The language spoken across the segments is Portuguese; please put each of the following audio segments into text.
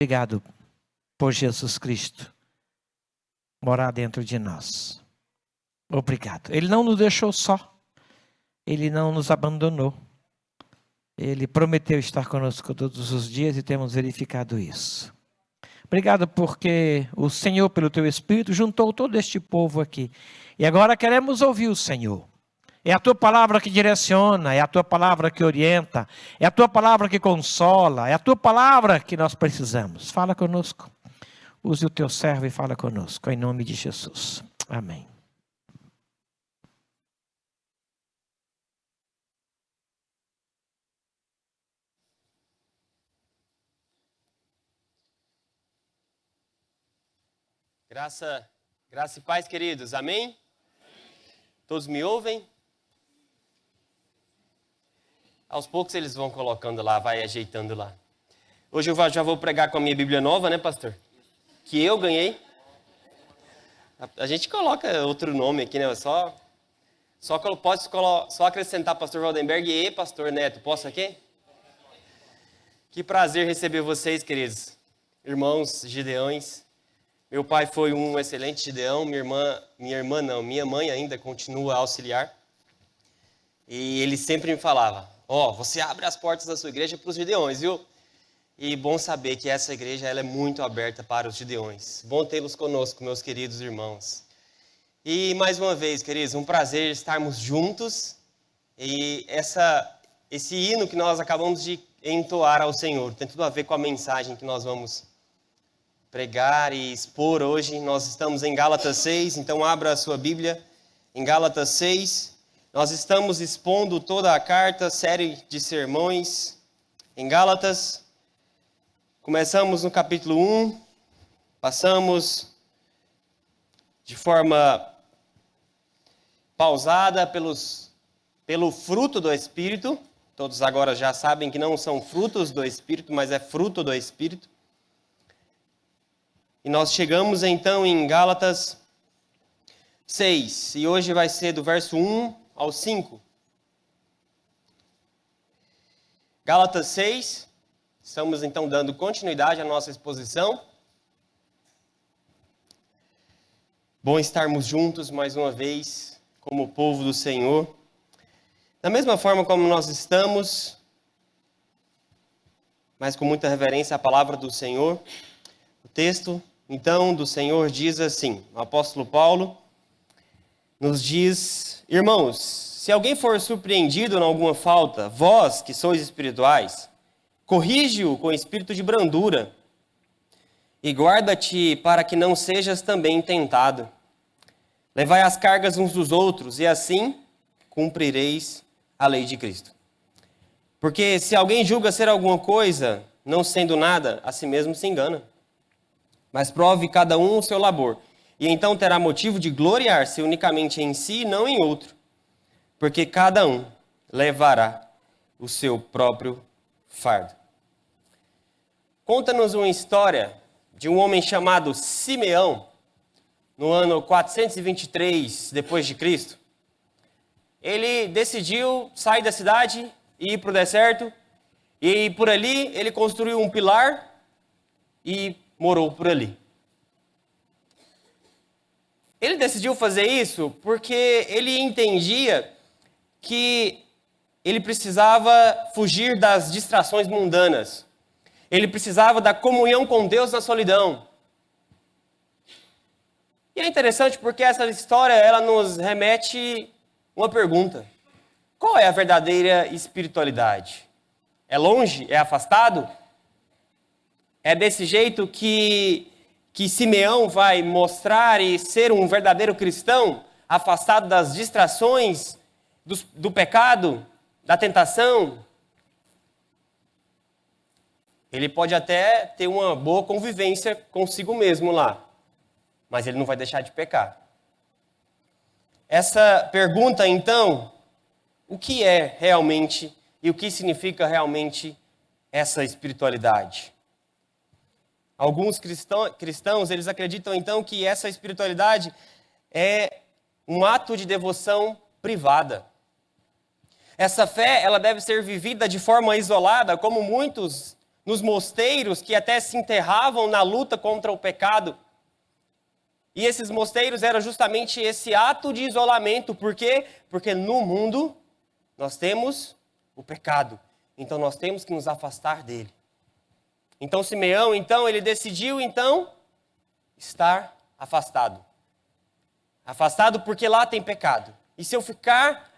Obrigado por Jesus Cristo morar dentro de nós. Obrigado. Ele não nos deixou só. Ele não nos abandonou. Ele prometeu estar conosco todos os dias e temos verificado isso. Obrigado porque o Senhor, pelo teu Espírito, juntou todo este povo aqui. E agora queremos ouvir o Senhor. É a tua palavra que direciona, é a tua palavra que orienta, é a tua palavra que consola, é a tua palavra que nós precisamos. Fala conosco. Use o teu servo e fala conosco, em nome de Jesus. Amém. Graça e paz, queridos. Amém? Todos me ouvem? Aos poucos eles vão colocando lá, vai ajeitando lá. Hoje eu já vou pregar com a minha Bíblia nova, né, pastor? Que eu ganhei. A gente coloca outro nome aqui, né? Só acrescentar pastor Waldenberg e pastor Neto. Posso aqui? Que prazer receber vocês, queridos irmãos gideões. Meu pai foi um excelente gideão, minha mãe ainda continua a auxiliar. E ele sempre me falava, você abre as portas da sua igreja para os gideões, viu? E bom saber que essa igreja ela é muito aberta para os gideões. Bom tê-los conosco, meus queridos irmãos. E mais uma vez, queridos, um prazer estarmos juntos. E esse hino que nós acabamos de entoar ao Senhor tem tudo a ver com a mensagem que nós vamos pregar e expor hoje. Nós estamos em Gálatas 6, então abra a sua Bíblia em Gálatas 6. Nós estamos expondo toda a carta, série de sermões em Gálatas. Começamos no capítulo 1, passamos de forma pausada pelo fruto do Espírito. Todos agora já sabem que não são frutos do Espírito, mas é fruto do Espírito. E nós chegamos então em Gálatas 6, e hoje vai ser do verso 1 ao 5. Gálatas 6, estamos então dando continuidade à nossa exposição. Bom estarmos juntos mais uma vez, como povo do Senhor. Da mesma forma como nós estamos, mas com muita reverência à palavra do Senhor. O texto, então, do Senhor diz assim, o apóstolo Paulo nos diz: irmãos, se alguém for surpreendido em alguma falta, vós que sois espirituais, corrige-o com espírito de brandura e guarda-te para que não sejas também tentado. Levai as cargas uns dos outros e assim cumprireis a lei de Cristo. Porque se alguém julga ser alguma coisa, não sendo nada, a si mesmo se engana. Mas prove cada um o seu labor, e então terá motivo de gloriar-se unicamente em si e não em outro, porque cada um levará o seu próprio fardo. Conta-nos uma história de um homem chamado Simeão, no ano 423 depois de Cristo. Ele decidiu sair da cidade e ir para o deserto, e por ali ele construiu um pilar e morou por ali. Ele decidiu fazer isso porque ele entendia que ele precisava fugir das distrações mundanas. Ele precisava da comunhão com Deus na solidão. E é interessante porque essa história ela nos remete uma pergunta: qual é a verdadeira espiritualidade? É longe? É afastado? É desse jeito que Simeão vai mostrar e ser um verdadeiro cristão, afastado das distrações, do pecado, da tentação? Ele pode até ter uma boa convivência consigo mesmo lá, mas ele não vai deixar de pecar. Essa pergunta, então, o que é realmente e o que significa realmente essa espiritualidade? Alguns cristãos, eles acreditam então que essa espiritualidade é um ato de devoção privada. Essa fé, ela deve ser vivida de forma isolada, como muitos nos mosteiros que até se enterravam na luta contra o pecado. E esses mosteiros eram justamente esse ato de isolamento. Por quê? Porque no mundo nós temos o pecado. Então nós temos que nos afastar dele. Então Simeão, ele decidiu, estar afastado. Afastado porque lá tem pecado. E se eu ficar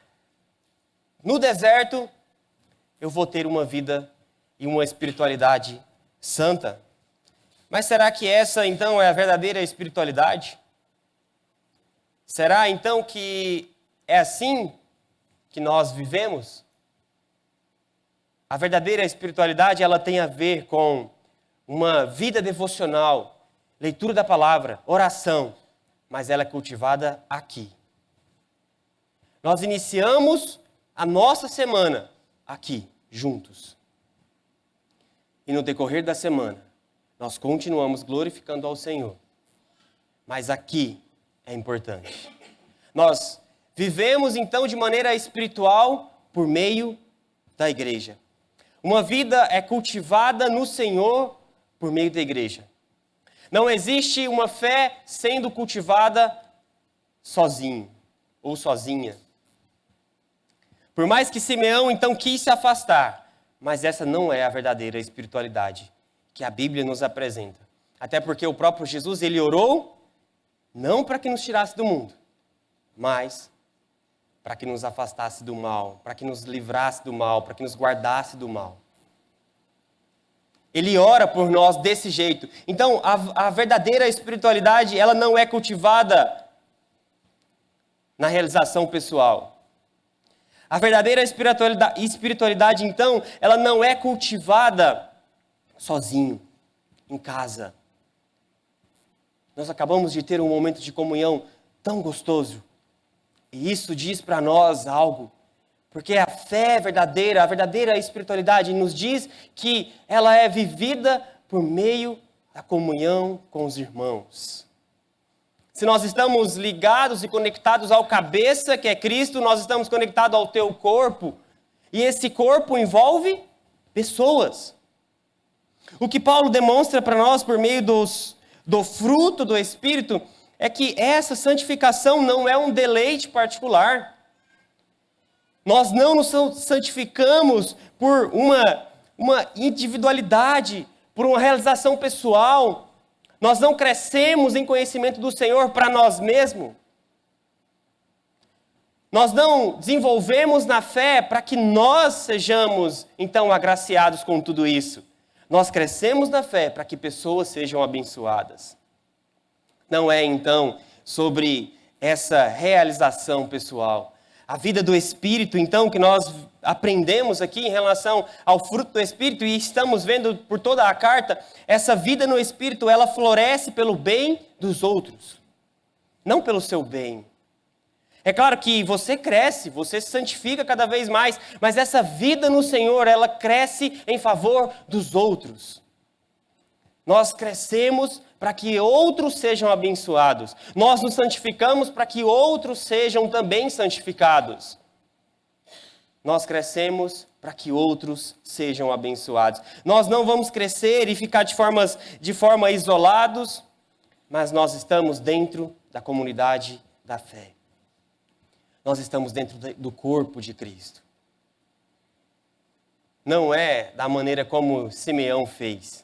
no deserto, eu vou ter uma vida e uma espiritualidade santa. Mas será que essa, é a verdadeira espiritualidade? Será, que é assim que nós vivemos? A verdadeira espiritualidade, ela tem a ver com uma vida devocional, leitura da palavra, oração, mas ela é cultivada aqui. Nós iniciamos a nossa semana aqui, juntos. E no decorrer da semana, nós continuamos glorificando ao Senhor. Mas aqui é importante. Nós vivemos, de maneira espiritual por meio da igreja. Uma vida é cultivada no Senhor por meio da igreja. Não existe uma fé sendo cultivada sozinho ou sozinha. Por mais que Simeão, quis se afastar, mas essa não é a verdadeira espiritualidade que a Bíblia nos apresenta. Até porque o próprio Jesus, ele orou não para que nos tirasse do mundo, mas para que nos afastasse do mal, para que nos livrasse do mal, para que nos guardasse do mal. Ele ora por nós desse jeito. Então, a verdadeira espiritualidade, ela não é cultivada na realização pessoal. A verdadeira espiritualidade, ela não é cultivada sozinho, em casa. Nós acabamos de ter um momento de comunhão tão gostoso. E isso diz para nós algo. Porque a fé verdadeira, a verdadeira espiritualidade nos diz que ela é vivida por meio da comunhão com os irmãos. Se nós estamos ligados e conectados ao cabeça, que é Cristo, nós estamos conectados ao teu corpo. E esse corpo envolve pessoas. O que Paulo demonstra para nós por meio do fruto do Espírito é que essa santificação não é um deleite particular. Nós não nos santificamos por uma individualidade, por uma realização pessoal. Nós não crescemos em conhecimento do Senhor para nós mesmos. Nós não desenvolvemos na fé para que nós sejamos, agraciados com tudo isso. Nós crescemos na fé para que pessoas sejam abençoadas. Não é, sobre essa realização pessoal. A vida do Espírito, que nós aprendemos aqui em relação ao fruto do Espírito e estamos vendo por toda a carta, essa vida no Espírito, ela floresce pelo bem dos outros, não pelo seu bem. É claro que você cresce, você se santifica cada vez mais, mas essa vida no Senhor, ela cresce em favor dos outros. Nós crescemos para que outros sejam abençoados. Nós nos santificamos para que outros sejam também santificados. Nós crescemos para que outros sejam abençoados. Nós não vamos crescer e ficar de forma isolados, mas nós estamos dentro da comunidade da fé. Nós estamos dentro do corpo de Cristo. Não é da maneira como Simeão fez.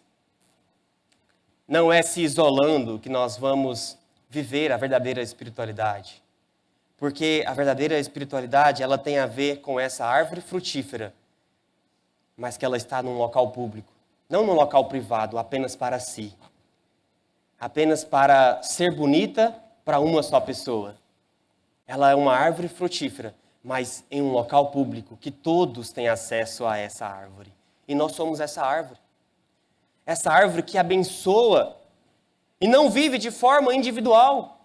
Não é se isolando que nós vamos viver a verdadeira espiritualidade. Porque a verdadeira espiritualidade, ela tem a ver com essa árvore frutífera, mas que ela está num local público. Não num local privado, apenas para si. Apenas para ser bonita para uma só pessoa. Ela é uma árvore frutífera, mas em um local público, que todos têm acesso a essa árvore. E nós somos essa árvore. Essa árvore que abençoa e não vive de forma individual.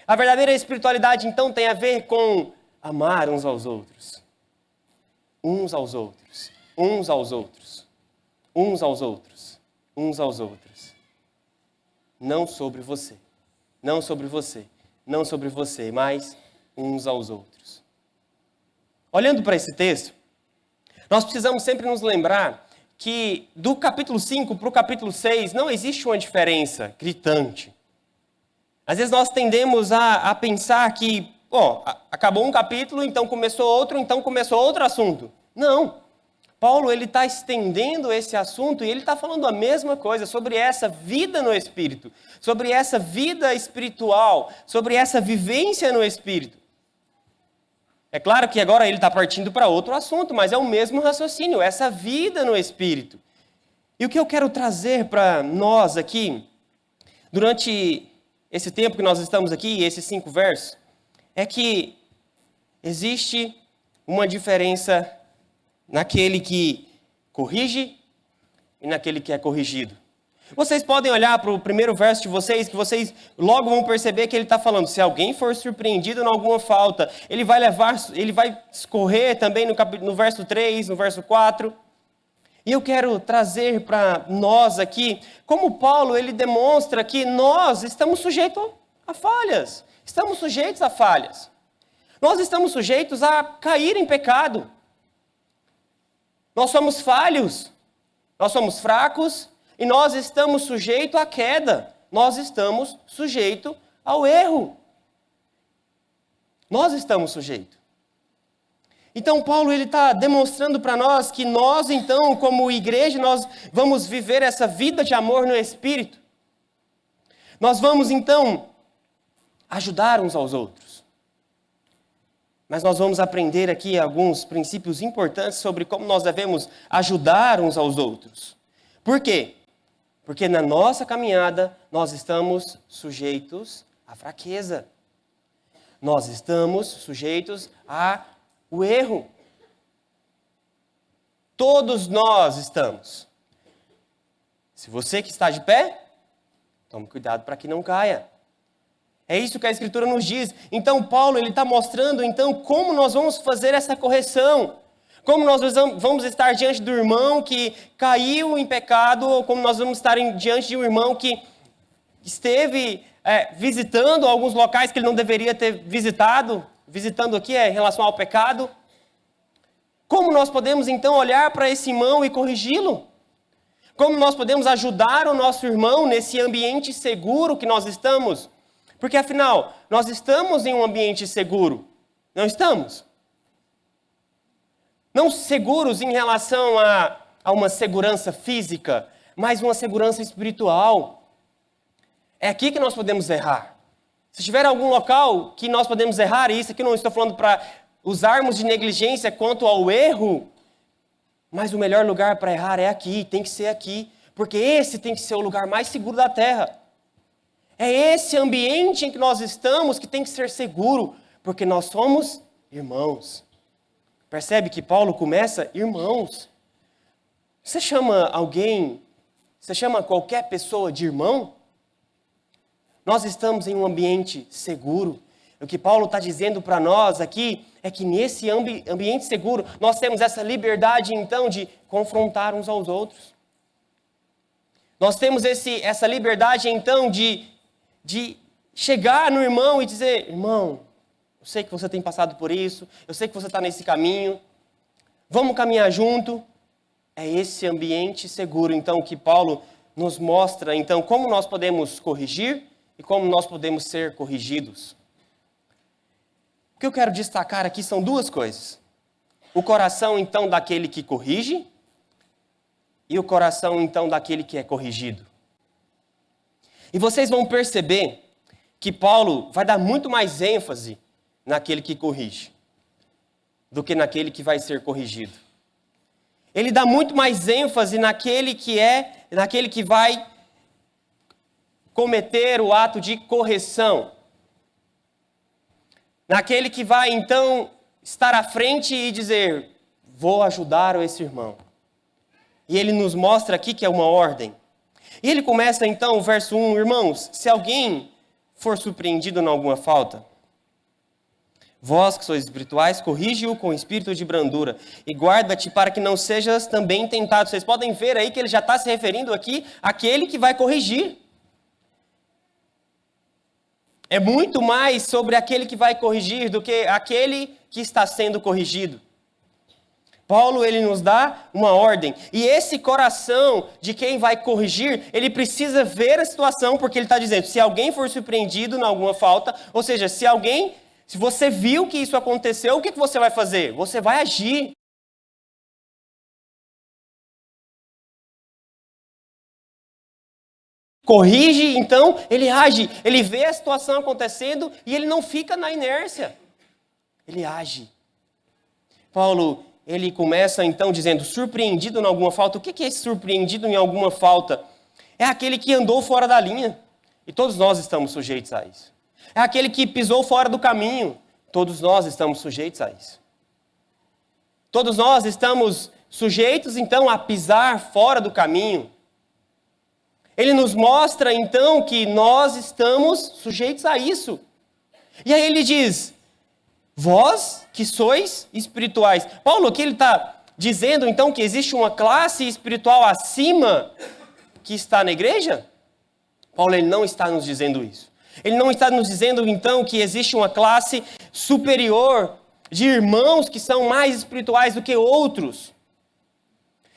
A verdadeira espiritualidade, tem a ver com amar uns aos outros. Uns aos outros. Uns aos outros. Uns aos outros. Uns aos outros. Não sobre você. Não sobre você. Não sobre você, mas uns aos outros. Olhando para esse texto, nós precisamos sempre nos lembrar que do capítulo 5 para o capítulo 6 não existe uma diferença gritante. Às vezes nós tendemos a pensar que, acabou um capítulo, então começou outro assunto. Não. Paulo ele está estendendo esse assunto e ele está falando a mesma coisa sobre essa vida no Espírito, sobre essa vida espiritual, sobre essa vivência no Espírito. É claro que agora ele está partindo para outro assunto, mas é o mesmo raciocínio, essa vida no Espírito. E o que eu quero trazer para nós aqui, durante esse tempo que nós estamos aqui, esses 5 versos, é que existe uma diferença naquele que corrige e naquele que é corrigido. Vocês podem olhar para o primeiro verso de vocês, que vocês logo vão perceber que ele está falando, se alguém for surpreendido em alguma falta, ele vai escorrer também no verso 3, no verso 4. E eu quero trazer para nós aqui, como Paulo ele demonstra que nós estamos sujeitos a falhas. Estamos sujeitos a falhas. Nós estamos sujeitos a cair em pecado. Nós somos falhos, nós somos fracos e nós estamos sujeitos à queda. Nós estamos sujeitos ao erro. Nós estamos sujeitos. Então Paulo ele está demonstrando para nós que nós então, como igreja, nós vamos viver essa vida de amor no Espírito. Nós vamos então ajudar uns aos outros. Mas nós vamos aprender aqui alguns princípios importantes sobre como nós devemos ajudar uns aos outros. Por quê? Porque na nossa caminhada nós estamos sujeitos à fraqueza. Nós estamos sujeitos ao erro. Todos nós estamos. Se você que está de pé, tome cuidado para que não caia. É isso que a Escritura nos diz. Então Paulo ele está mostrando então como nós vamos fazer essa correção. Como nós vamos estar diante do irmão que caiu em pecado, ou como nós vamos estar diante de um irmão que esteve visitando alguns locais que ele não deveria ter visitado. Visitando aqui em relação ao pecado. Como nós podemos então olhar para esse irmão e corrigi-lo? Como nós podemos ajudar o nosso irmão nesse ambiente seguro que nós estamos? Porque afinal, nós estamos em um ambiente seguro, não estamos? Não seguros em relação a uma segurança física, mas uma segurança espiritual. É aqui que nós podemos errar. Se tiver algum local que nós podemos errar, e isso aqui não estou falando para usarmos de negligência quanto ao erro, mas o melhor lugar para errar é aqui, tem que ser aqui, porque esse tem que ser o lugar mais seguro da terra. É esse ambiente em que nós estamos que tem que ser seguro, porque nós somos irmãos. Percebe que Paulo começa irmãos. Você chama qualquer pessoa de irmão? Nós estamos em um ambiente seguro. O que Paulo está dizendo para nós aqui é que nesse ambiente seguro nós temos essa liberdade então de confrontar uns aos outros. Nós temos essa liberdade então de chegar no irmão e dizer, irmão, eu sei que você tem passado por isso, eu sei que você está nesse caminho, vamos caminhar junto. É esse ambiente seguro, então, que Paulo nos mostra, então, como nós podemos corrigir e como nós podemos ser corrigidos. O que eu quero destacar aqui são 2 coisas. O coração, então, daquele que corrige e o coração, então, daquele que é corrigido. E vocês vão perceber que Paulo vai dar muito mais ênfase naquele que corrige do que naquele que vai ser corrigido. Ele dá muito mais ênfase naquele que vai cometer o ato de correção. Naquele que vai, então, estar à frente e dizer, vou ajudar esse irmão. E ele nos mostra aqui que é uma ordem. E ele começa então o verso 1, irmãos, se alguém for surpreendido em alguma falta, vós que sois espirituais, corrige-o com espírito de brandura e guarda-te para que não sejas também tentado. Vocês podem ver aí que ele já está se referindo aqui àquele que vai corrigir. É muito mais sobre aquele que vai corrigir do que aquele que está sendo corrigido. Paulo, ele nos dá uma ordem. E esse coração de quem vai corrigir, ele precisa ver a situação, porque ele está dizendo, se alguém for surpreendido em alguma falta, ou seja, se você viu que isso aconteceu, o que você vai fazer? Você vai agir. Corrige, então, ele age, ele vê a situação acontecendo e ele não fica na inércia. Ele age. Paulo, ele começa então dizendo, surpreendido em alguma falta. O que é esse surpreendido em alguma falta? É aquele que andou fora da linha. E todos nós estamos sujeitos a isso. É aquele que pisou fora do caminho. Todos nós estamos sujeitos a isso. Todos nós estamos sujeitos então a pisar fora do caminho. Ele nos mostra, então, que nós estamos sujeitos a isso. E aí ele diz, vós que sois espirituais. Paulo aqui ele está dizendo, então, que existe uma classe espiritual acima que está na igreja? Paulo ele não está nos dizendo isso. Ele não está nos dizendo, então, que existe uma classe superior de irmãos que são mais espirituais do que outros.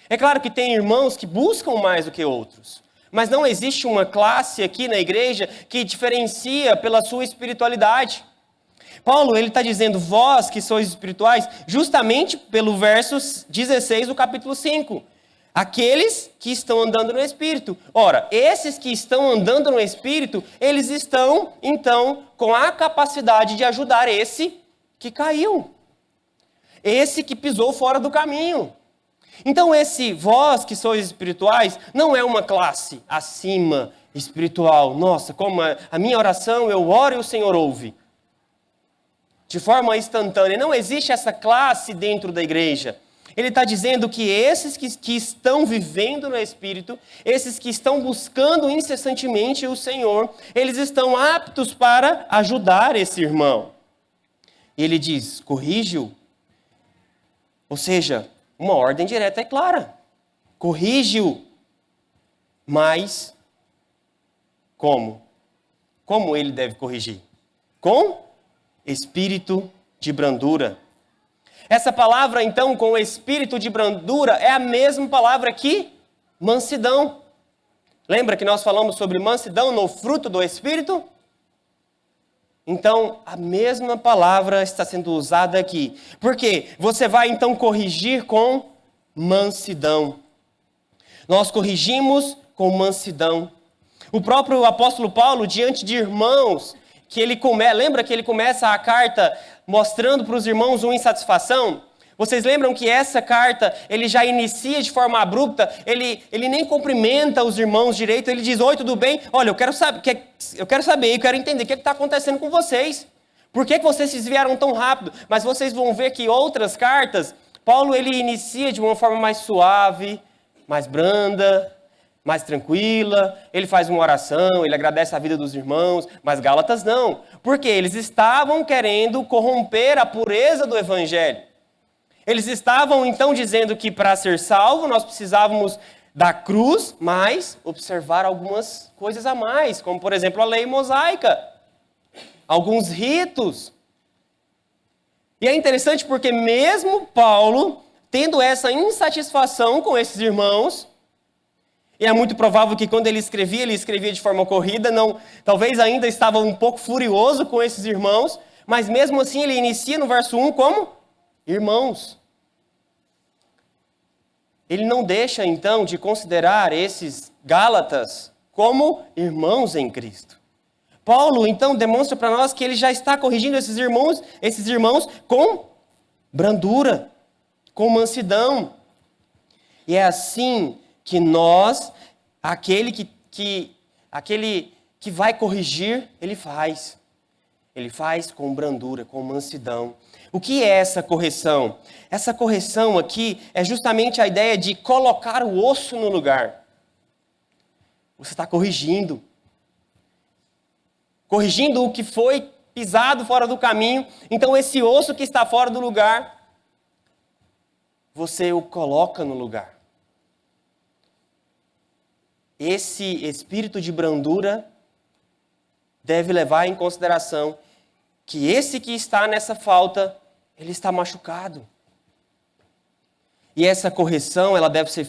É claro que tem irmãos que buscam mais do que outros. Mas não existe uma classe aqui na igreja que diferencia pela sua espiritualidade. Paulo, ele está dizendo, vós que sois espirituais, justamente pelo verso 16 do capítulo 5. Aqueles que estão andando no Espírito. Ora, esses que estão andando no Espírito, eles estão, então, com a capacidade de ajudar esse que caiu. Esse que pisou fora do caminho. Então esse vós que sois espirituais não é uma classe acima espiritual. Nossa, como a minha oração eu oro e o Senhor ouve. De forma instantânea. Não existe essa classe dentro da igreja. Ele está dizendo que esses que estão vivendo no Espírito, esses que estão buscando incessantemente o Senhor, eles estão aptos para ajudar esse irmão. E ele diz, corrige-o. Ou seja, uma ordem direta é clara. Corrige-o. Mas, como? Como ele deve corrigir? Com espírito de brandura. Essa palavra, então, com espírito de brandura, é a mesma palavra que mansidão. Lembra que nós falamos sobre mansidão no fruto do Espírito? Então, a mesma palavra está sendo usada aqui. Por quê? Você vai, então, corrigir com mansidão. Nós corrigimos com mansidão. O próprio apóstolo Paulo, diante de irmãos, lembra que ele começa a carta mostrando para os irmãos uma insatisfação? Vocês lembram que essa carta, ele já inicia de forma abrupta, ele nem cumprimenta os irmãos direito, ele diz, oi, tudo bem? Olha, eu quero entender o que está acontecendo com vocês. Por que vocês se desviaram tão rápido? Mas vocês vão ver que outras cartas, Paulo ele inicia de uma forma mais suave, mais branda, mais tranquila, ele faz uma oração, ele agradece a vida dos irmãos, mas Gálatas não. Porque eles estavam querendo corromper a pureza do evangelho. Eles estavam então dizendo que para ser salvo nós precisávamos da cruz, mas observar algumas coisas a mais, como por exemplo a lei mosaica, alguns ritos. E é interessante porque mesmo Paulo, tendo essa insatisfação com esses irmãos, e é muito provável que quando ele escrevia de forma corrida, talvez ainda estava um pouco furioso com esses irmãos, mas mesmo assim ele inicia no verso 1 como irmãos. Ele não deixa então de considerar esses Gálatas como irmãos em Cristo. Paulo então demonstra para nós que ele já está corrigindo esses irmãos com brandura, com mansidão. E é assim que nós, aquele que vai corrigir, ele faz. Ele faz com brandura, com mansidão. O que é essa correção? Essa correção aqui é justamente a ideia de colocar o osso no lugar. Você está corrigindo. Corrigindo o que foi pisado fora do caminho. Então esse osso que está fora do lugar, você o coloca no lugar. Esse espírito de brandura deve levar em consideração que esse que está nessa falta, ele está machucado. E essa correção, ela deve ser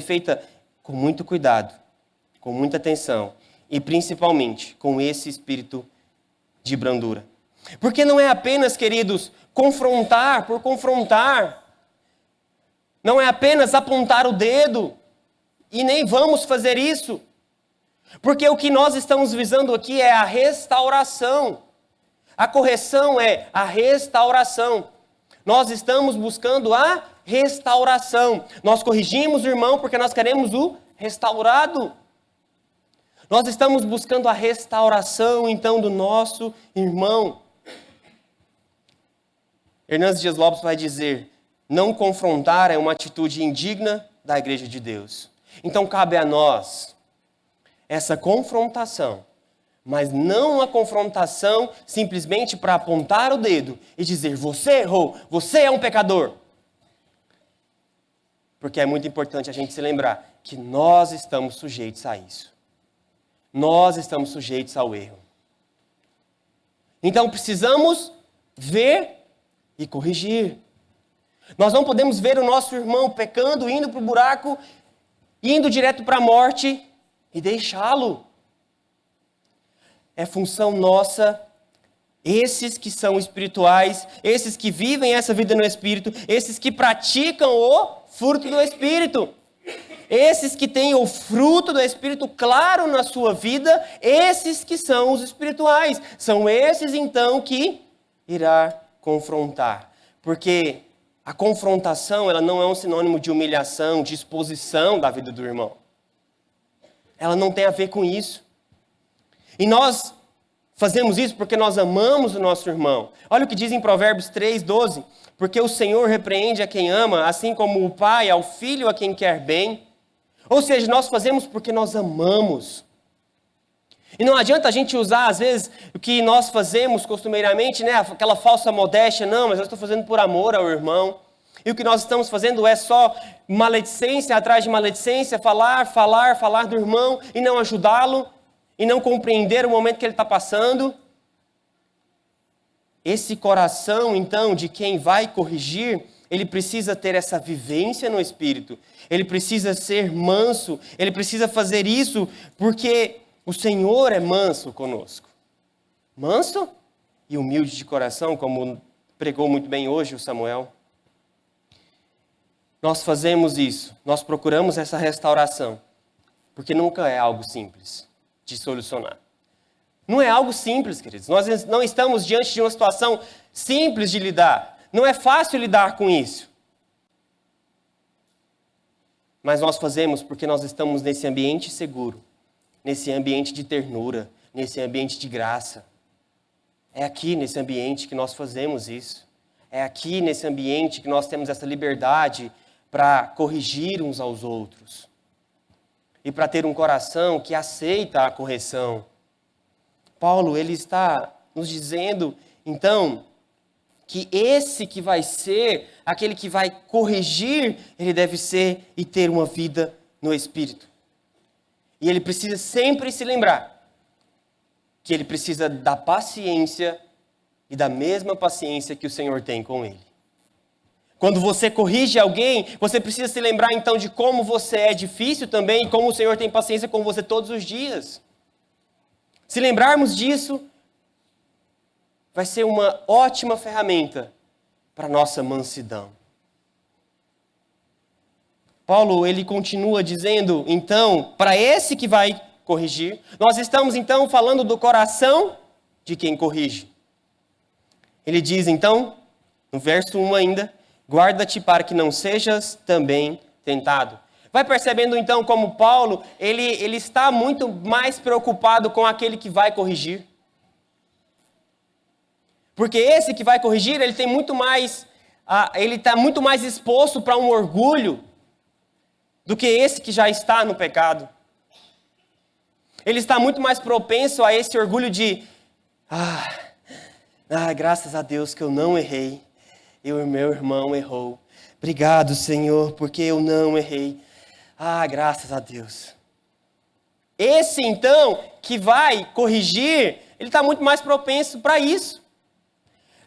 feita com muito cuidado, com muita atenção e principalmente com esse espírito de brandura. Porque não é apenas, queridos, confrontar por confrontar. Não é apenas apontar o dedo. E nem vamos fazer isso. Porque o que nós estamos visando aqui é a restauração. A correção é a restauração. Nós estamos buscando a restauração. Nós corrigimos o irmão porque nós queremos o restaurado. Nós estamos buscando a restauração, então, do nosso irmão. Hernandes Dias Lopes vai dizer: não confrontar é uma atitude indigna da igreja de Deus. Então cabe a nós essa confrontação, mas não a confrontação simplesmente para apontar o dedo e dizer: você errou, você é um pecador. Porque é muito importante a gente se lembrar que nós estamos sujeitos a isso. Nós estamos sujeitos ao erro. Então precisamos ver e corrigir. Nós não podemos ver o nosso irmão pecando, indo para o buraco, indo direto para a morte e deixá-lo. É função nossa, esses que são espirituais, esses que vivem essa vida no Espírito, esses que praticam o fruto do Espírito, esses que têm o fruto do Espírito claro na sua vida, esses que são os espirituais. São esses, então, que irá confrontar. Porque a confrontação, ela não é um sinônimo de humilhação, de exposição da vida do irmão. Ela não tem a ver com isso. E nós fazemos isso porque nós amamos o nosso irmão. Olha o que diz em Provérbios 3:12. Porque o Senhor repreende a quem ama, assim como o pai ao filho a quem quer bem. Ou seja, nós fazemos porque nós amamos. E não adianta a gente usar, às vezes, o que nós fazemos costumeiramente, né? Aquela falsa modéstia. Não, mas eu estou fazendo por amor ao irmão. E o que nós estamos fazendo é só maledicência atrás de maledicência, falar do irmão e não ajudá-lo, e não compreender o momento que ele está passando. Esse coração, então, de quem vai corrigir, ele precisa ter essa vivência no Espírito. Ele precisa ser manso, ele precisa fazer isso porque o Senhor é manso conosco. Manso e humilde de coração, como pregou muito bem hoje o Samuel. Nós fazemos isso, nós procuramos essa restauração, porque nunca é algo simples de solucionar. Não é algo simples, queridos. Nós não estamos diante de uma situação simples de lidar. Não é fácil lidar com isso. Mas nós fazemos porque nós estamos nesse ambiente seguro, nesse ambiente de ternura, nesse ambiente de graça. É aqui nesse ambiente que nós fazemos isso. É aqui nesse ambiente que nós temos essa liberdade para corrigir uns aos outros. E para ter um coração que aceita a correção. Paulo, ele está nos dizendo, então, que esse que vai ser, aquele que vai corrigir, ele deve ser e ter uma vida no Espírito. E ele precisa sempre se lembrar que ele precisa da paciência e da mesma paciência que o Senhor tem com ele. Quando você corrige alguém, você precisa se lembrar então de como você é difícil também e como o Senhor tem paciência com você todos os dias. Se lembrarmos disso, vai ser uma ótima ferramenta para a nossa mansidão. Paulo, ele continua dizendo, então, para esse que vai corrigir, nós estamos então falando do coração de quem corrige. Ele diz então, no verso 1 ainda, guarda-te para que não sejas também tentado. Vai percebendo então como Paulo, ele está muito mais preocupado com aquele que vai corrigir. Porque esse que vai corrigir, ele tem muito mais, ele está muito mais exposto para um orgulho do que esse que já está no pecado. Ele está muito mais propenso a esse orgulho de, graças a Deus que eu não errei, eu e meu irmão errou. Obrigado, Senhor, porque eu não errei. Graças a Deus. Esse, então, que vai corrigir, ele está muito mais propenso para isso.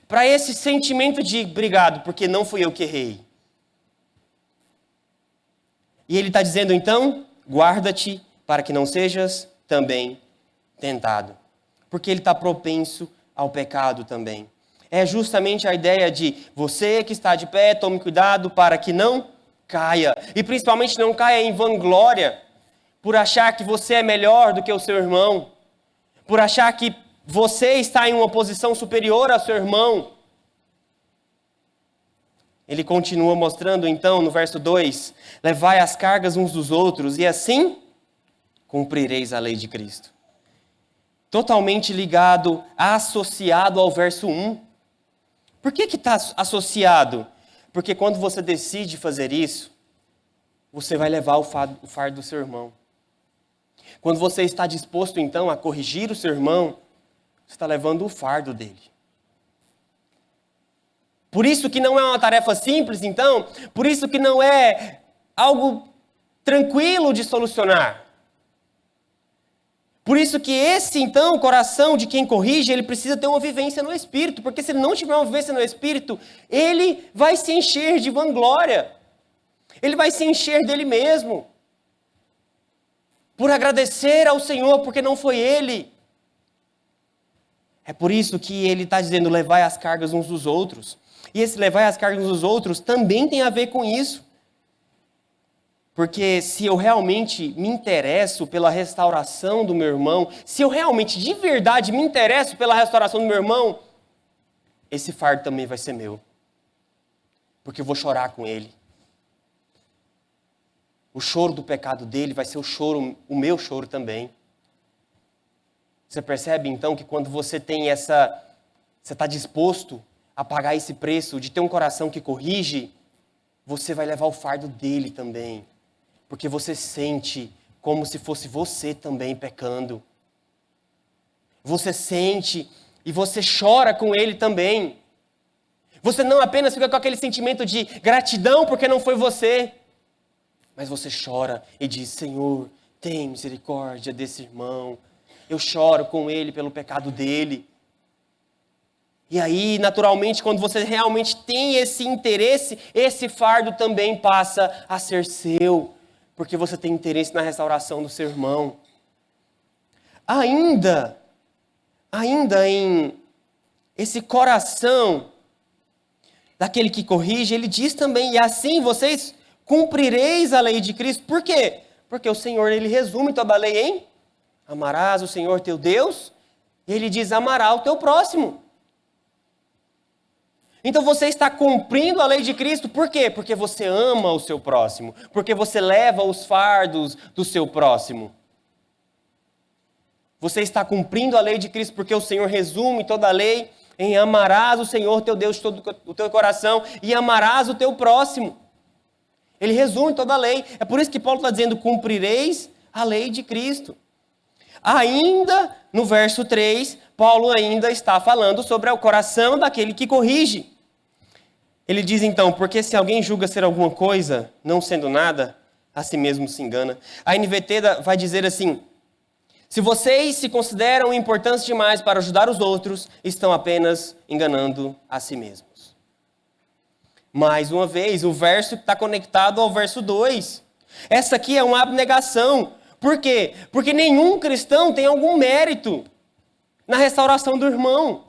Para esse sentimento de, obrigado, porque não fui eu que errei. E ele está dizendo então, guarda-te para que não sejas também tentado. Porque ele está propenso ao pecado também. É justamente a ideia de você que está de pé, tome cuidado para que não caia. E principalmente não caia em vanglória, por achar que você é melhor do que o seu irmão, por achar que você está em uma posição superior ao seu irmão. Ele continua mostrando então no verso 2, levai as cargas uns dos outros e assim cumprireis a lei de Cristo. Totalmente ligado, associado ao verso 1. Por que está associado? Porque quando você decide fazer isso, você vai levar o fardo do seu irmão. Quando você está disposto então a corrigir o seu irmão, você está levando o fardo dele. Por isso que não é uma tarefa simples, então, por isso que não é algo tranquilo de solucionar. Por isso que esse, então, coração de quem corrige, ele precisa ter uma vivência no Espírito, porque se ele não tiver uma vivência no Espírito, ele vai se encher de vanglória. Ele vai se encher dele mesmo. Por agradecer ao Senhor, porque não foi ele. É por isso que ele está dizendo, levai as cargas uns dos outros. E esse levai as cargas uns dos outros também tem a ver com isso. Porque se eu realmente me interesso pela restauração do meu irmão, se eu realmente de verdade me interesso pela restauração do meu irmão, esse fardo também vai ser meu. Porque eu vou chorar com ele. O choro do pecado dele vai ser o meu choro também. Você percebe então que quando você tem você está disposto a pagar esse preço de ter um coração que corrige, você vai levar o fardo dele também. Porque você sente como se fosse você também pecando. Você sente e você chora com ele também. Você não apenas fica com aquele sentimento de gratidão porque não foi você, mas você chora e diz, Senhor, tem misericórdia desse irmão. Eu choro com ele pelo pecado dele. E aí, naturalmente, quando você realmente tem esse interesse, esse fardo também passa a ser seu. Porque você tem interesse na restauração do seu irmão. Ainda em esse coração daquele que corrige, ele diz também, e assim vocês cumprireis a lei de Cristo. Por quê? Porque o Senhor, ele resume toda a lei em amarás o Senhor teu Deus, e ele diz, amará o teu próximo. Então você está cumprindo a lei de Cristo, por quê? Porque você ama o seu próximo, porque você leva os fardos do seu próximo. Você está cumprindo a lei de Cristo porque o Senhor resume toda a lei em amarás o Senhor teu Deus de todo o teu coração e amarás o teu próximo. Ele resume toda a lei. É por isso que Paulo está dizendo, cumprireis a lei de Cristo. Ainda no verso 3, Paulo ainda está falando sobre o coração daquele que corrige. Ele diz então, porque se alguém julga ser alguma coisa, não sendo nada, a si mesmo se engana. A NVT vai dizer assim, se vocês se consideram importantes demais para ajudar os outros, estão apenas enganando a si mesmos. Mais uma vez, o verso está conectado ao verso 2. Essa aqui é uma abnegação. Por quê? Porque nenhum cristão tem algum mérito na restauração do irmão.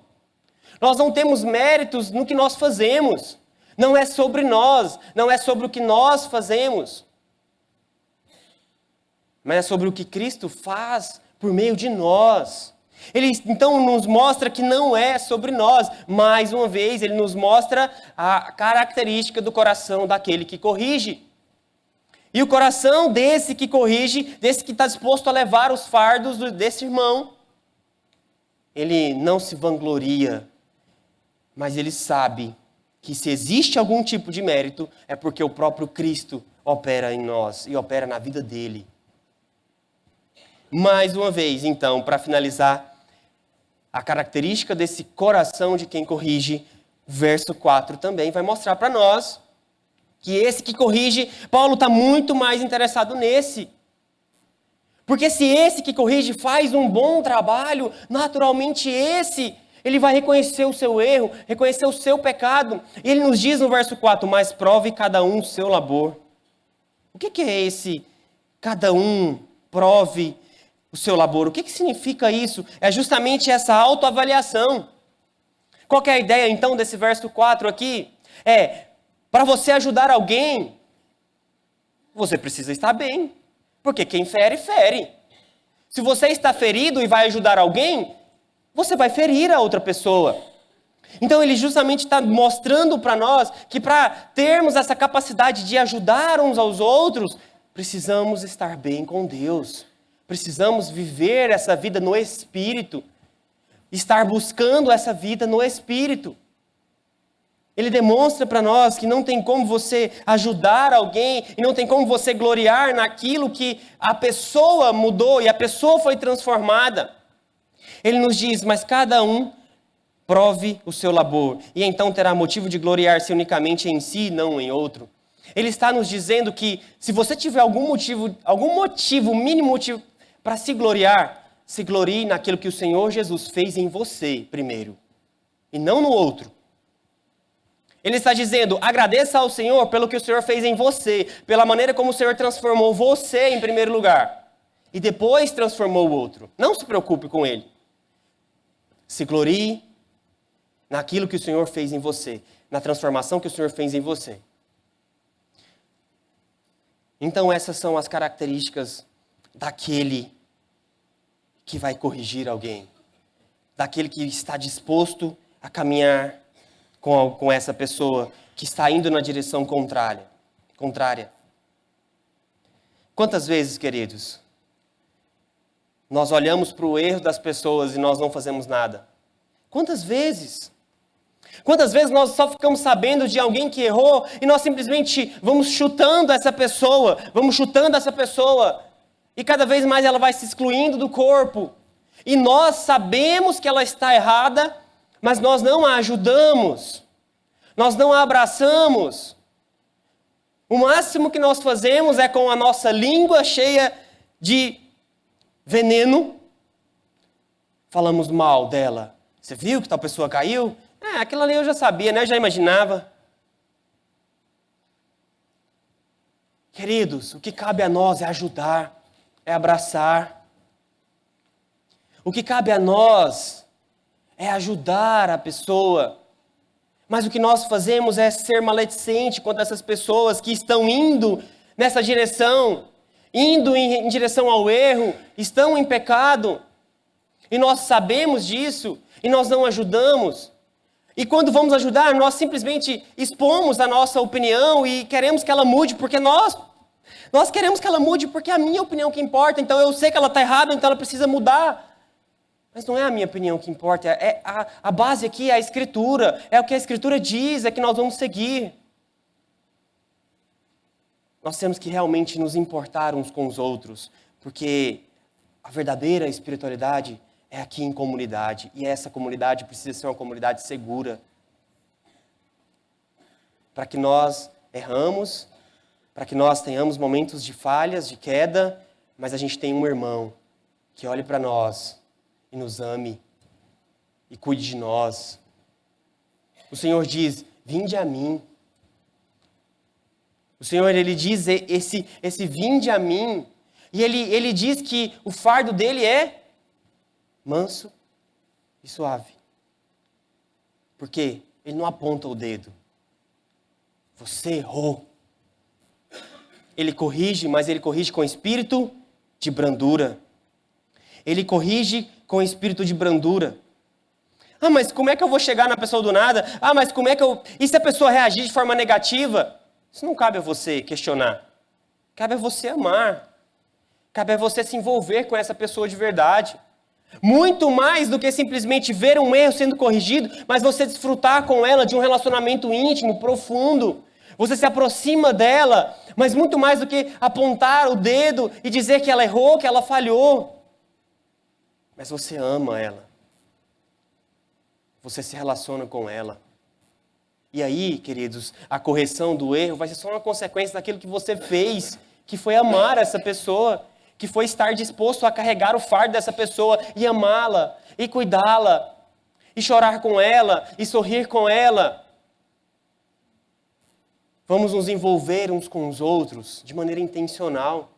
Nós não temos méritos no que nós fazemos. Não é sobre nós, não é sobre o que nós fazemos. Mas é sobre o que Cristo faz por meio de nós. Ele então nos mostra que não é sobre nós. Mais uma vez, ele nos mostra a característica do coração daquele que corrige. E o coração desse que corrige, desse que está disposto a levar os fardos desse irmão, ele não se vangloria, mas ele sabe que se existe algum tipo de mérito, é porque o próprio Cristo opera em nós e opera na vida dele. Mais uma vez, então, para finalizar, a característica desse coração de quem corrige, verso 4 também vai mostrar para nós que esse que corrige, Paulo está muito mais interessado nesse. Porque se esse que corrige faz um bom trabalho, naturalmente ele vai reconhecer o seu erro, reconhecer o seu pecado. E ele nos diz no verso 4, mas prove cada um o seu labor. O que é esse cada um prove o seu labor? O que significa isso? É justamente essa autoavaliação. Qual que é a ideia então desse verso 4 aqui? Para você ajudar alguém, você precisa estar bem. Porque quem fere, fere. Se você está ferido e vai ajudar alguém, você vai ferir a outra pessoa. Então ele justamente está mostrando para nós que para termos essa capacidade de ajudar uns aos outros, precisamos estar bem com Deus. Precisamos viver essa vida no Espírito. Estar buscando essa vida no Espírito. Ele demonstra para nós que não tem como você ajudar alguém e não tem como você gloriar naquilo que a pessoa mudou e a pessoa foi transformada. Ele nos diz, mas cada um prove o seu labor e então terá motivo de gloriar-se unicamente em si, não em outro. Ele está nos dizendo que se você tiver algum motivo, mínimo motivo para se gloriar, se glorie naquilo que o Senhor Jesus fez em você primeiro e não no outro. Ele está dizendo, agradeça ao Senhor pelo que o Senhor fez em você, pela maneira como o Senhor transformou você em primeiro lugar e depois transformou o outro. Não se preocupe com ele. Se glorie naquilo que o Senhor fez em você, na transformação que o Senhor fez em você. Então essas são as características daquele que vai corrigir alguém, daquele que está disposto a caminhar com essa pessoa que está indo na direção contrária. Quantas vezes, queridos, nós olhamos para o erro das pessoas e nós não fazemos nada? Quantas vezes? Quantas vezes nós só ficamos sabendo de alguém que errou e nós simplesmente vamos chutando essa pessoa e cada vez mais ela vai se excluindo do corpo. E nós sabemos que ela está errada, mas nós não a ajudamos, nós não a abraçamos. O máximo que nós fazemos é com a nossa língua cheia de veneno, falamos mal dela. Você viu que tal pessoa caiu? Aquilo ali eu já sabia, né? Eu já imaginava. Queridos, o que cabe a nós é ajudar, é abraçar. O que cabe a nós é ajudar a pessoa. Mas o que nós fazemos é ser maledicente contra essas pessoas que estão indo nessa direção, indo em direção ao erro, estão em pecado. E nós sabemos disso e nós não ajudamos. E quando vamos ajudar, nós simplesmente expomos a nossa opinião e queremos que ela mude, porque nós queremos que ela mude porque é a minha opinião que importa. Então eu sei que ela está errada, então ela precisa mudar. Mas não é a minha opinião que importa, a base aqui é a Escritura, é o que a Escritura diz, é que nós vamos seguir. Nós temos que realmente nos importar uns com os outros, porque a verdadeira espiritualidade é aqui em comunidade, e essa comunidade precisa ser uma comunidade segura. Para que nós erramos, para que nós tenhamos momentos de falhas, de queda, mas a gente tem um irmão que olhe para nós e nos ame e cuide de nós. O Senhor diz, vinde a mim. O Senhor, Ele diz esse vinde a mim, e ele diz que o fardo dele é manso e suave. Porque Ele não aponta o dedo. Você errou. Ele corrige, mas Ele corrige com espírito de brandura. Ele corrige com espírito de brandura. Mas como é que eu vou chegar na pessoa do nada? Mas como é que eu... E se a pessoa reagir de forma negativa? Isso não cabe a você questionar. Cabe a você amar. Cabe a você se envolver com essa pessoa de verdade. Muito mais do que simplesmente ver um erro sendo corrigido, mas você desfrutar com ela de um relacionamento íntimo, profundo. Você se aproxima dela, mas muito mais do que apontar o dedo e dizer que ela errou, que ela falhou. Mas você ama ela. Você se relaciona com ela. E aí, queridos, a correção do erro vai ser só uma consequência daquilo que você fez, que foi amar essa pessoa, que foi estar disposto a carregar o fardo dessa pessoa e amá-la, e cuidá-la, e chorar com ela, e sorrir com ela. Vamos nos envolver uns com os outros de maneira intencional.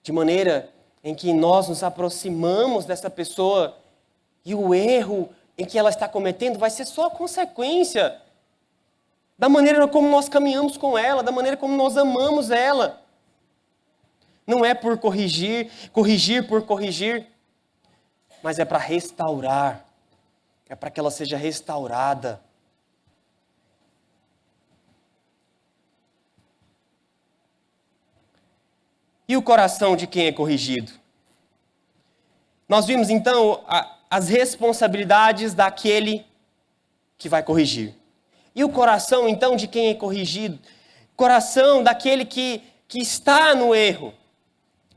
De maneira em que nós nos aproximamos dessa pessoa e o erro em que ela está cometendo vai ser só consequência da maneira como nós caminhamos com ela, da maneira como nós amamos ela. Não é por corrigir por corrigir, mas é para restaurar, é para que ela seja restaurada. E o coração de quem é corrigido? Nós vimos então as responsabilidades daquele que vai corrigir. E o coração então de quem é corrigido? Coração daquele que está no erro.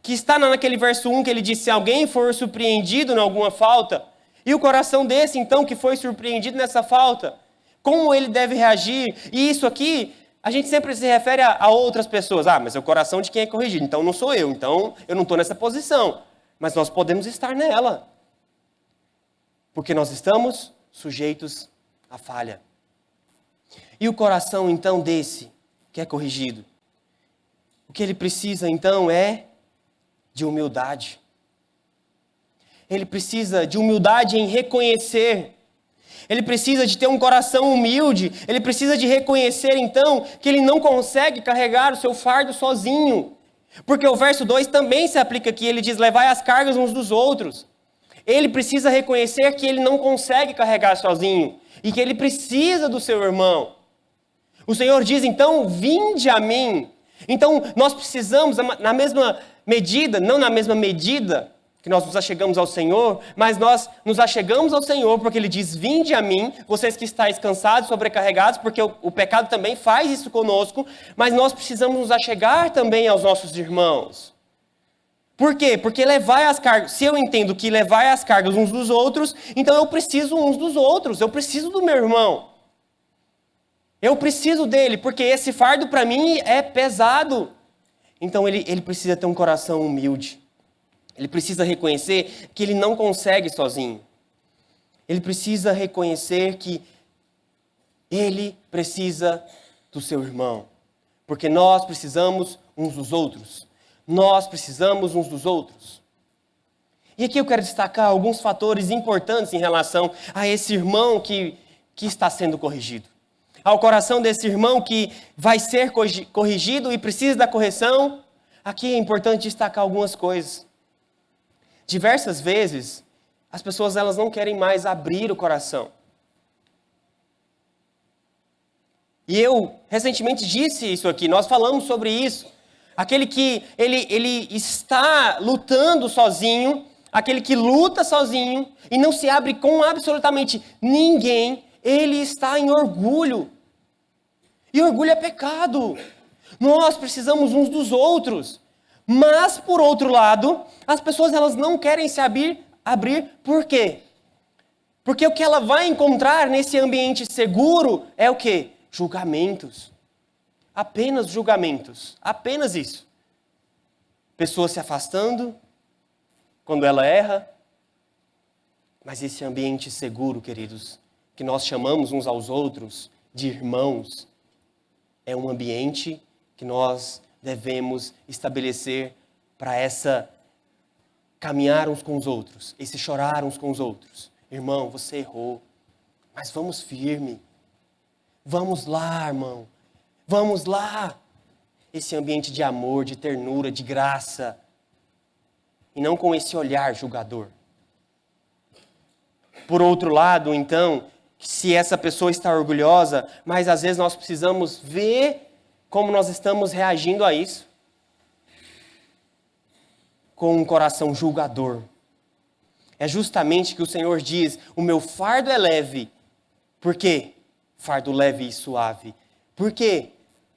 Que está naquele verso 1 que ele diz, se alguém for surpreendido em alguma falta, e o coração desse então que foi surpreendido nessa falta, como ele deve reagir? E isso aqui, a gente sempre se refere a outras pessoas. Mas é o coração de quem é corrigido, então não sou eu, então eu não estou nessa posição. Mas nós podemos estar nela. Porque nós estamos sujeitos à falha. E o coração então desse que é corrigido? O que ele precisa então é de humildade. Ele precisa de humildade em reconhecer. Ele precisa de ter um coração humilde. Ele precisa de reconhecer, então, que ele não consegue carregar o seu fardo sozinho. Porque o verso 2 também se aplica aqui. Ele diz, levai as cargas uns dos outros. Ele precisa reconhecer que ele não consegue carregar sozinho. E que ele precisa do seu irmão. O Senhor diz, então, vinde a mim. Então, nós precisamos, na mesma medida, não na mesma medida que nós nos achegamos ao Senhor, mas nós nos achegamos ao Senhor porque Ele diz, vinde a mim, vocês que estáis cansados, sobrecarregados, porque o pecado também faz isso conosco, mas nós precisamos nos achegar também aos nossos irmãos. Por quê? Porque levai as cargas, se eu entendo que levai as cargas uns dos outros, então eu preciso uns dos outros, eu preciso do meu irmão. Eu preciso dele, porque esse fardo para mim é pesado. Então ele precisa ter um coração humilde. Ele precisa reconhecer que ele não consegue sozinho. Ele precisa reconhecer que ele precisa do seu irmão. Porque nós precisamos uns dos outros. Nós precisamos uns dos outros. E aqui eu quero destacar alguns fatores importantes em relação a esse irmão que está sendo corrigido. Ao coração desse irmão que vai ser corrigido e precisa da correção, aqui é importante destacar algumas coisas. Diversas vezes, as pessoas elas não querem mais abrir o coração. E eu recentemente disse isso aqui, nós falamos sobre isso. Aquele que ele está lutando sozinho, aquele que luta sozinho e não se abre com absolutamente ninguém, ele está em orgulho. E orgulho é pecado. Nós precisamos uns dos outros. Mas, por outro lado, as pessoas elas não querem se abrir. Por quê? Porque o que ela vai encontrar nesse ambiente seguro é o quê? Julgamentos. Apenas julgamentos. Apenas isso. Pessoas se afastando quando ela erra. Mas esse ambiente seguro, queridos, que nós chamamos uns aos outros de irmãos, é um ambiente que nós devemos estabelecer para essa caminhar uns com os outros, esse chorar uns com os outros. Irmão, você errou, mas vamos firme. Vamos lá, irmão. Vamos lá. Esse ambiente de amor, de ternura, de graça. E não com esse olhar julgador. Por outro lado, então, se essa pessoa está orgulhosa, mas às vezes nós precisamos ver como nós estamos reagindo a isso. Com um coração julgador. É justamente que o Senhor diz, o meu fardo é leve. Por quê? Fardo leve e suave. Por quê?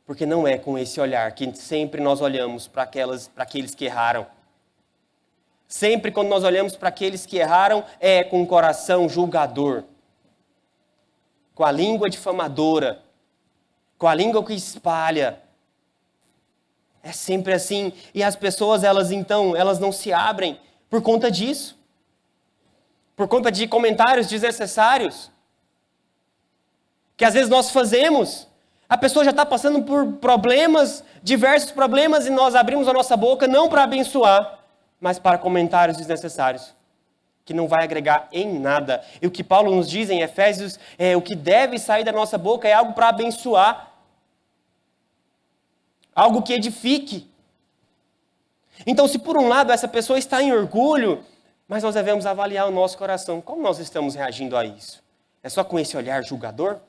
Porque não é com esse olhar que sempre nós olhamos para aqueles que erraram. Sempre quando nós olhamos para aqueles que erraram, é com um coração julgador. Com a língua difamadora. Com a língua que espalha. É sempre assim. E as pessoas, elas não se abrem por conta disso. Por conta de comentários desnecessários. Que às vezes nós fazemos. A pessoa já está passando por problemas, diversos problemas, e nós abrimos a nossa boca não para abençoar, mas para comentários desnecessários, que não vai agregar em nada. E o que Paulo nos diz em Efésios é o que deve sair da nossa boca é algo para abençoar, algo que edifique. Então, se por um lado essa pessoa está em orgulho, mas nós devemos avaliar o nosso coração. Como nós estamos reagindo a isso? É só com esse olhar julgador?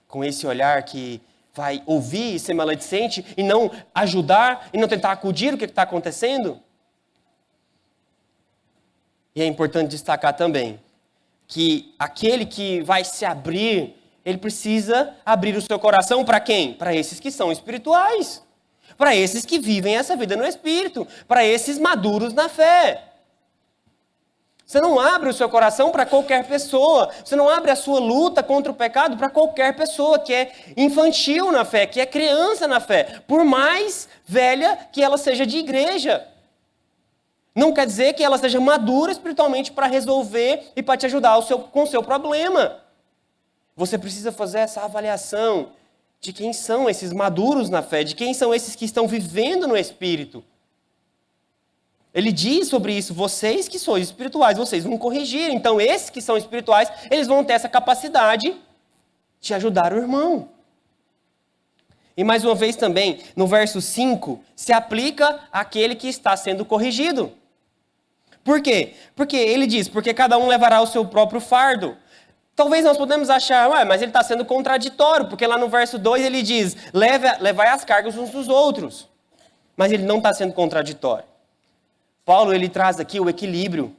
Com esse olhar que vai ouvir e ser maledicente e não ajudar e não tentar acudir o que está acontecendo? E é importante destacar também que aquele que vai se abrir, ele precisa abrir o seu coração para quem? Para esses que são espirituais. Para esses que vivem essa vida no Espírito. Para esses maduros na fé. Você não abre o seu coração para qualquer pessoa. Você não abre a sua luta contra o pecado para qualquer pessoa que é infantil na fé, que é criança na fé. Por mais velha que ela seja de igreja. Não quer dizer que ela seja madura espiritualmente para resolver e para te ajudar com o seu problema. Você precisa fazer essa avaliação de quem são esses maduros na fé, de quem são esses que estão vivendo no Espírito. Ele diz sobre isso, vocês que sois espirituais, vocês vão corrigir. Então, esses que são espirituais, eles vão ter essa capacidade de ajudar o irmão. E mais uma vez também, no verso 5, se aplica àquele que está sendo corrigido. Por quê? Porque ele diz, porque cada um levará o seu próprio fardo. Talvez nós podemos achar, mas ele está sendo contraditório, porque lá no verso 2 ele diz, levai as cargas uns dos outros. Mas ele não está sendo contraditório. Paulo, ele traz aqui o equilíbrio.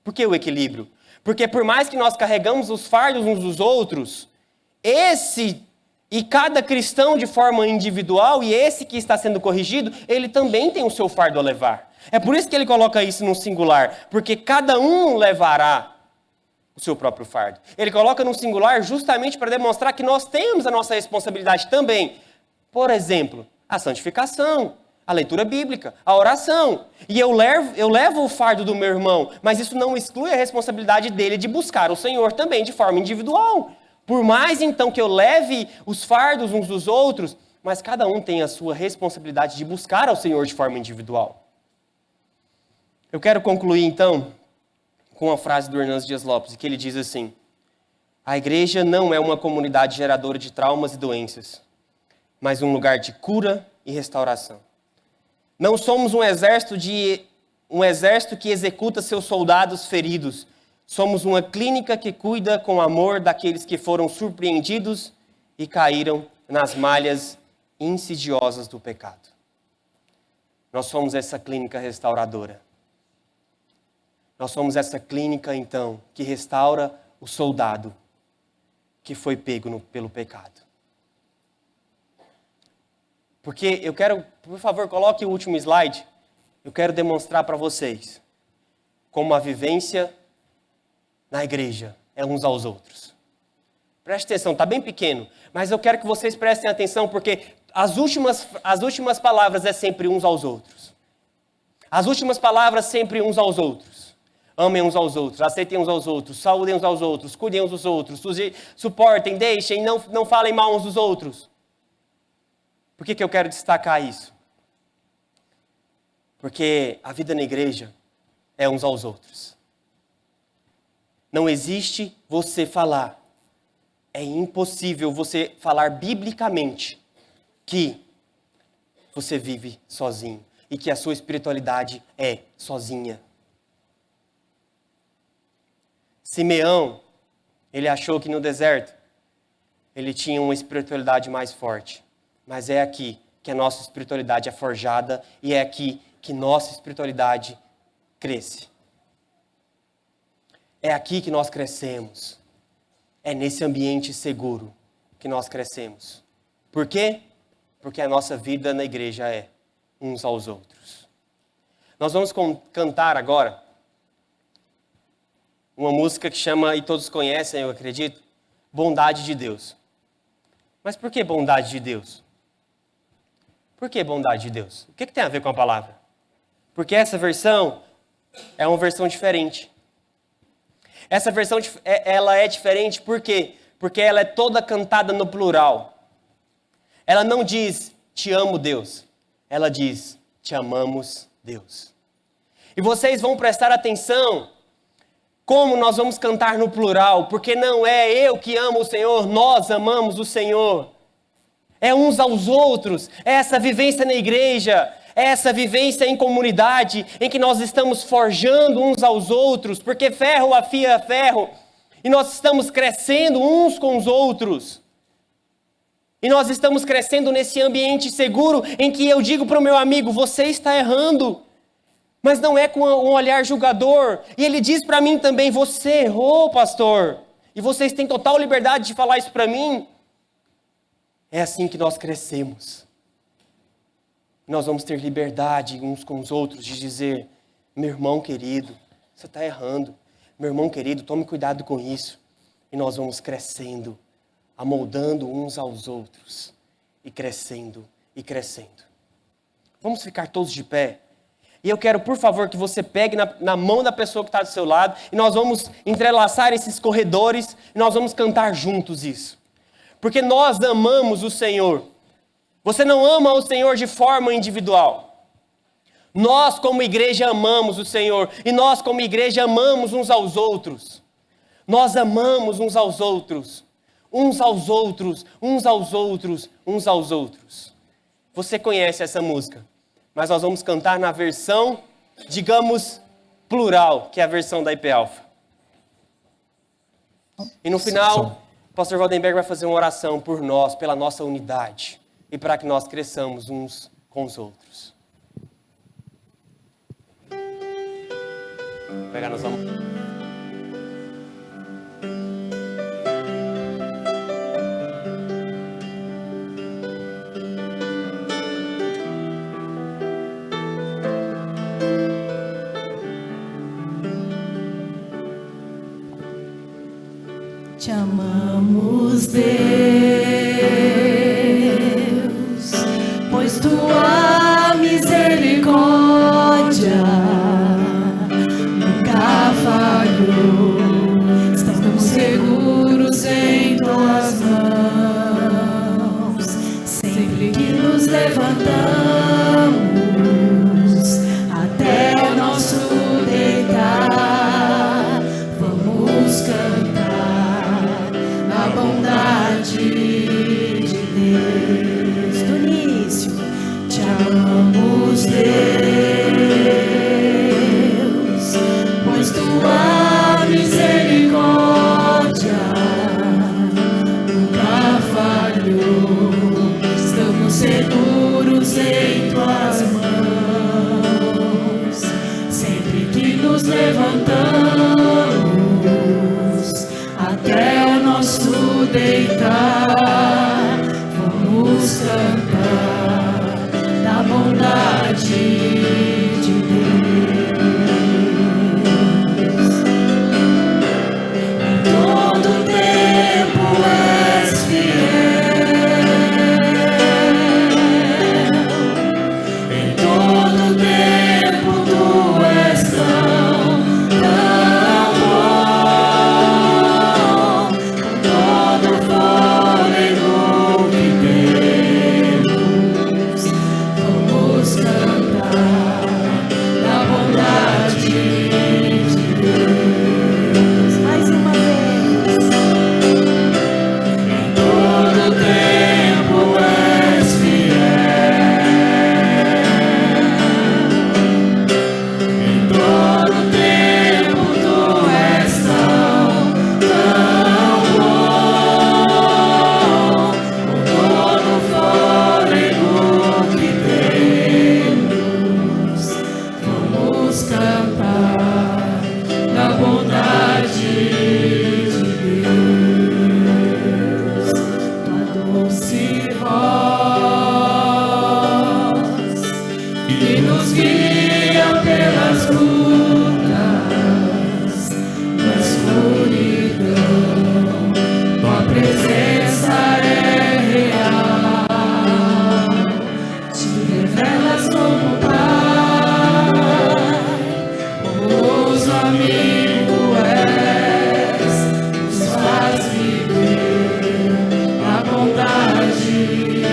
Por que o equilíbrio? Porque por mais que nós carregamos os fardos uns dos outros, e cada cristão de forma individual, e esse que está sendo corrigido, ele também tem o seu fardo a levar. É por isso que ele coloca isso no singular, porque cada um levará o seu próprio fardo. Ele coloca no singular justamente para demonstrar que nós temos a nossa responsabilidade também. Por exemplo, a santificação, a leitura bíblica, a oração. E eu levo o fardo do meu irmão, mas isso não exclui a responsabilidade dele de buscar o Senhor também de forma individual. Por mais então que eu leve os fardos uns dos outros, mas cada um tem a sua responsabilidade de buscar ao Senhor de forma individual. Eu quero concluir então com a frase do Hernandes Dias Lopes, que ele diz assim: a igreja não é uma comunidade geradora de traumas e doenças, mas um lugar de cura e restauração. Não somos um exército que executa seus soldados feridos. Somos uma clínica que cuida com amor daqueles que foram surpreendidos e caíram nas malhas insidiosas do pecado. Nós somos essa clínica restauradora. Nós somos essa clínica, então, que restaura o soldado que foi pego pelo pecado. Porque eu quero, por favor, coloque o último slide. Eu quero demonstrar para vocês como a vivência na igreja é uns aos outros. Preste atenção, está bem pequeno, mas eu quero que vocês prestem atenção, porque as últimas palavras é sempre uns aos outros. As últimas palavras sempre uns aos outros. Amem uns aos outros, aceitem uns aos outros, saúdem uns aos outros, cuidem uns dos outros, suportem, deixem, não falem mal uns dos outros. Por que eu quero destacar isso? Porque a vida na igreja é uns aos outros. Não existe você falar, é impossível você falar biblicamente que você vive sozinho e que a sua espiritualidade é sozinha. Simeão, ele achou que no deserto ele tinha uma espiritualidade mais forte. Mas é aqui que a nossa espiritualidade é forjada e é aqui que nossa espiritualidade cresce. É aqui que nós crescemos. É nesse ambiente seguro que nós crescemos. Por quê? Porque a nossa vida na igreja é uns aos outros. Nós vamos cantar agora uma música que chama, e todos conhecem, eu acredito, Bondade de Deus. Mas por que bondade de Deus? Por que bondade de Deus? O que tem a ver com a palavra? Porque essa versão é uma versão diferente. Essa versão ela é diferente por quê? Porque ela é toda cantada no plural. ela não diz, te amo, Deus. Ela diz, te amamos, Deus. E vocês vão prestar atenção como nós vamos cantar no plural, porque não é eu que amo o Senhor, nós amamos o Senhor. É uns aos outros, é essa vivência na igreja, é essa vivência em comunidade, em que nós estamos forjando uns aos outros, porque ferro afia ferro, e nós estamos crescendo uns com os outros. E nós estamos crescendo nesse ambiente seguro, em que eu digo para o meu amigo, você está errando. Mas não é com um olhar julgador. E ele diz para mim também, você errou, pastor. E vocês têm total liberdade de falar isso para mim. É assim que nós crescemos. Nós vamos ter liberdade uns com os outros de dizer, meu irmão querido, você está errando. Meu irmão querido, tome cuidado com isso. E nós vamos crescendo, amoldando uns aos outros. E crescendo, e crescendo. Vamos ficar todos de pé. E eu quero, por favor, que você pegue na mão da pessoa que está do seu lado e nós vamos entrelaçar esses corredores e nós vamos cantar juntos isso. Porque nós amamos o Senhor. Você não ama o Senhor de forma individual. Nós, como igreja, amamos o Senhor. E nós, como igreja, amamos uns aos outros. Nós amamos uns aos outros. Uns aos outros, uns aos outros, uns aos outros. Você conhece essa música? Mas nós vamos cantar na versão, digamos, plural, que é a versão da IP Alpha. E no final, o pastor Valdenberg vai fazer uma oração por nós, pela nossa unidade, e para que nós cresçamos uns com os outros. Vou pegar, nós vamos... Te amamos, Deus, pois tua misericórdia nunca falhou. Estamos seguros em tuas mãos, sempre que nos levantamos até o nosso deitar, vamos cantar a bondade de Deus. Do início, te amamos, Deus, pois tua misericórdia nunca falhou. Estamos seguros em tuas mãos, sempre que nos levantamos até o nosso deitar, vamos cantar da bondade de Deus. Em todo tempo és fiel, em todo tempo tu és tão bom. Todo fôlego que temos, vamos cantar da bondade de Deus. Mais uma vez. Em todo tempo és fiel, em todo tempo tu és tão cantar da bondade de Deus. Tua doce voz que nos guia pelas lutas da escuridão, tua presença é real, te revelas como amigo és, nos faz viver a bondade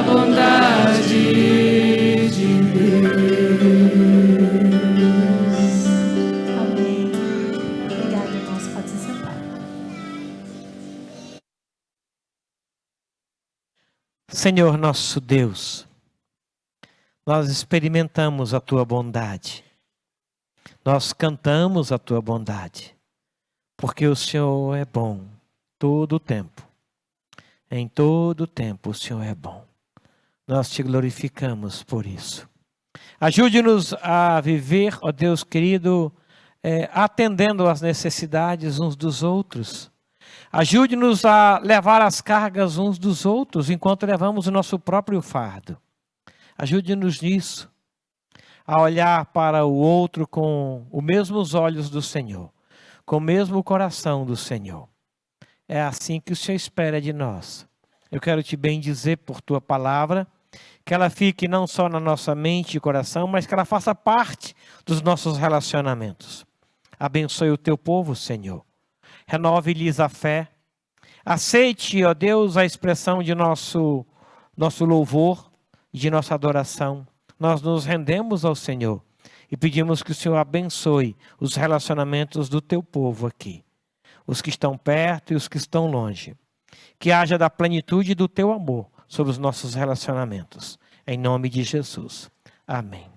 bondade de Deus. Amém. Obrigada, irmãos. Pode se sentar. Senhor nosso Deus, nós experimentamos a tua bondade. Nós cantamos a tua bondade. Porque o Senhor é bom todo o tempo. Em todo o tempo o Senhor é bom. Nós te glorificamos por isso. Ajude-nos a viver, ó Deus querido, atendendo às necessidades uns dos outros. Ajude-nos a levar as cargas uns dos outros, enquanto levamos o nosso próprio fardo. Ajude-nos nisso, a olhar para o outro com os mesmos olhos do Senhor, com o mesmo coração do Senhor. É assim que o Senhor espera de nós. Eu quero te bendizer por tua palavra, que ela fique não só na nossa mente e coração, mas que ela faça parte dos nossos relacionamentos. Abençoe o teu povo, Senhor. Renove-lhes a fé. Aceite, ó Deus, a expressão de nosso louvor, de nossa adoração. Nós nos rendemos ao Senhor e pedimos que o Senhor abençoe os relacionamentos do teu povo aqui. Os que estão perto e os que estão longe. Que haja da plenitude do teu amor sobre os nossos relacionamentos. Em nome de Jesus. Amém.